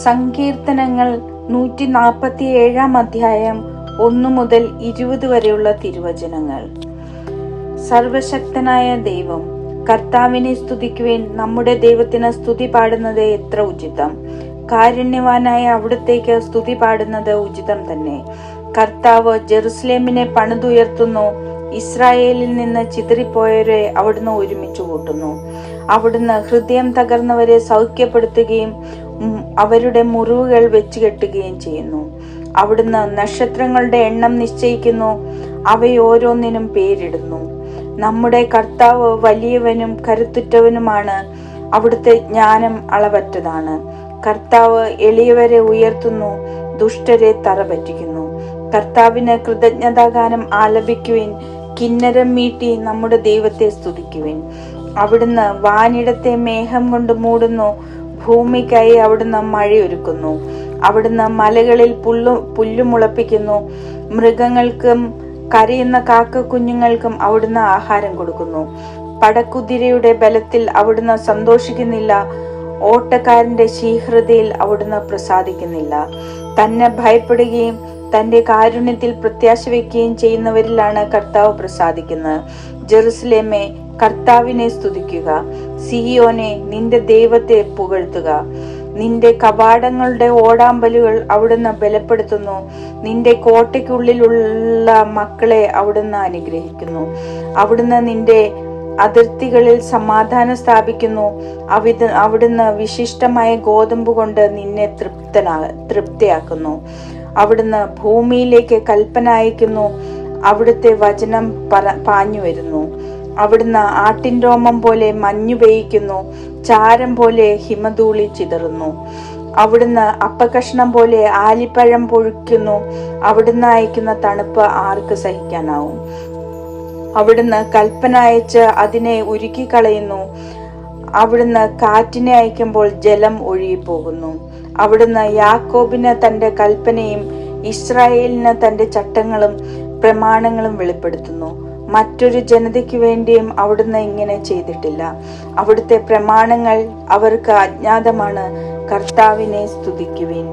സങ്കീർത്തനങ്ങൾ 147 അധ്യായം 1 മുതൽ 20 വരെയുള്ള തിരുവചനങ്ങൾ. സർവശക്തനായ ദൈവം, കർത്താവിനെ സ്തുതിക്കുവിൻ. നമ്മുടെ ദൈവത്തിന് സ്തുതി പാടുന്നത് എത്ര ഉചിതം! കാരുണ്യവാനായ അവിടുത്തേക്ക് സ്തുതി പാടുന്നത് ഉചിതം തന്നെ. കർത്താവ് ജെറുസലേമിനെ പണിതുയർത്തുന്നു. ഇസ്രായേലിൽ നിന്ന് ചിതറിപ്പോയവരെ അവിടുന്ന് ഒരുമിച്ച് കൂട്ടുന്നു. അവിടുന്ന് ഹൃദയം തകർന്നവരെ സൗഖ്യപ്പെടുത്തുകയും അവരുടെ മുറിവുകൾ വെച്ചുകെട്ടുകയും ചെയ്യുന്നു. അവിടുന്ന് നക്ഷത്രങ്ങളുടെ എണ്ണം നിശ്ചയിക്കുന്നു, അവയോരോന്നിനും പേരിടുന്നു. നമ്മുടെ കർത്താവ് വലിയവനും കരുത്തുറ്റവനുമാണ്. അവിടുത്തെ ജ്ഞാനം അളവറ്റതാണ്. കർത്താവ് എളിയവരെ ഉയർത്തുന്നു, ദുഷ്ടരെ തറപറ്റിക്കുന്നു. കർത്താവിന് കൃതജ്ഞതാഗാനം ആലപിക്കുവിൻ. കിന്നരം മീട്ടി നമ്മുടെ ദൈവത്തെ സ്തുതിക്കുവിൻ. അവിടുന്ന് വാനിടത്തെ മേഘം കൊണ്ട് മൂടുന്നു. ഭൂമിക്കായി അവിടുന്ന് മഴയൊരുക്കുന്നു. അവിടുന്ന് മലകളിൽ പുല്ലു മുളപ്പിക്കുന്നു. മൃഗങ്ങൾക്കും കരയുന്ന കാക്ക കുഞ്ഞുങ്ങൾക്കും അവിടുന്ന് ആഹാരം കൊടുക്കുന്നു. പടക്കുതിരയുടെ ബലത്തിൽ അവിടുന്ന് സന്തോഷിക്കുന്നില്ല. ഓട്ടക്കാരന്റെ ശീഘ്രതയിൽ അവിടുന്ന് പ്രസാദിക്കുന്നില്ല. തന്നെ ഭയപ്പെടുകയും തന്റെ കാരുണ്യത്തിൽ പ്രത്യാശ വയ്ക്കുകയും ചെയ്യുന്നവരിലാണ് കർത്താവ് പ്രസാദിക്കുന്നത്. ജെറുസലേമേ, കർത്താവിനെ സ്തുതിക്കുക. സിയോനെ, നിന്റെ ദൈവത്തെ പുകഴ്ത്തുക. നിന്റെ കവാടങ്ങളുടെ ഓടാമ്പലുകൾ അവിടുന്ന് ബലപ്പെടുത്തുന്നു. നിന്റെ കോട്ടയ്ക്കുള്ളിലുള്ള മക്കളെ അവിടുന്ന് അനുഗ്രഹിക്കുന്നു. അവിടുന്ന് നിന്റെ അതിർത്തികളിൽ സമാധാനം സ്ഥാപിക്കുന്നു. അവിടുന്ന് വിശിഷ്ടമായ ഗോതമ്പ് കൊണ്ട് നിന്നെ തൃപ്തിയാക്കുന്നു. അവിടുന്ന് ഭൂമിയിലേക്ക് കൽപ്പന അയക്കുന്നു. അവിടുത്തെ വചനം പാഞ്ഞു വരുന്നു. അവിടുന്ന് ആട്ടിൻ രോമം പോലെ മഞ്ഞു പെയ്യിക്കുന്നു. ചാരം പോലെ ഹിമധൂളി ചിതറുന്നു. അവിടുന്ന് അപ്പകഷ്ണം പോലെ ആലിപ്പഴം പൊഴിക്കുന്നു. അവിടുന്ന് അയക്കുന്ന തണുപ്പ് ആർക്ക് സഹിക്കാനാവും? അവിടുന്ന് കൽപ്പന അയച്ച് അതിനെ ഉരുക്കിക്കളയുന്നു. അവിടുന്ന് കാറ്റിനെ അയക്കുമ്പോൾ ജലം ഒഴുകിപ്പോകുന്നു. അവിടുന്ന് യാക്കോബിന് തന്റെ കൽപ്പനയും ഇസ്രായേലിന് തന്റെ ചട്ടങ്ങളും പ്രമാണങ്ങളും വെളിപ്പെടുത്തുന്നു. മറ്റൊരു ജനതയ്ക്ക് വേണ്ടിയും അവിടുന്ന് ഇങ്ങനെ ചെയ്തിട്ടില്ല. അവിടുത്തെ പ്രമാണങ്ങൾ അവർക്ക് അജ്ഞാതമാണ്. കർത്താവിനെ സ്തുതിക്കുവിൻ.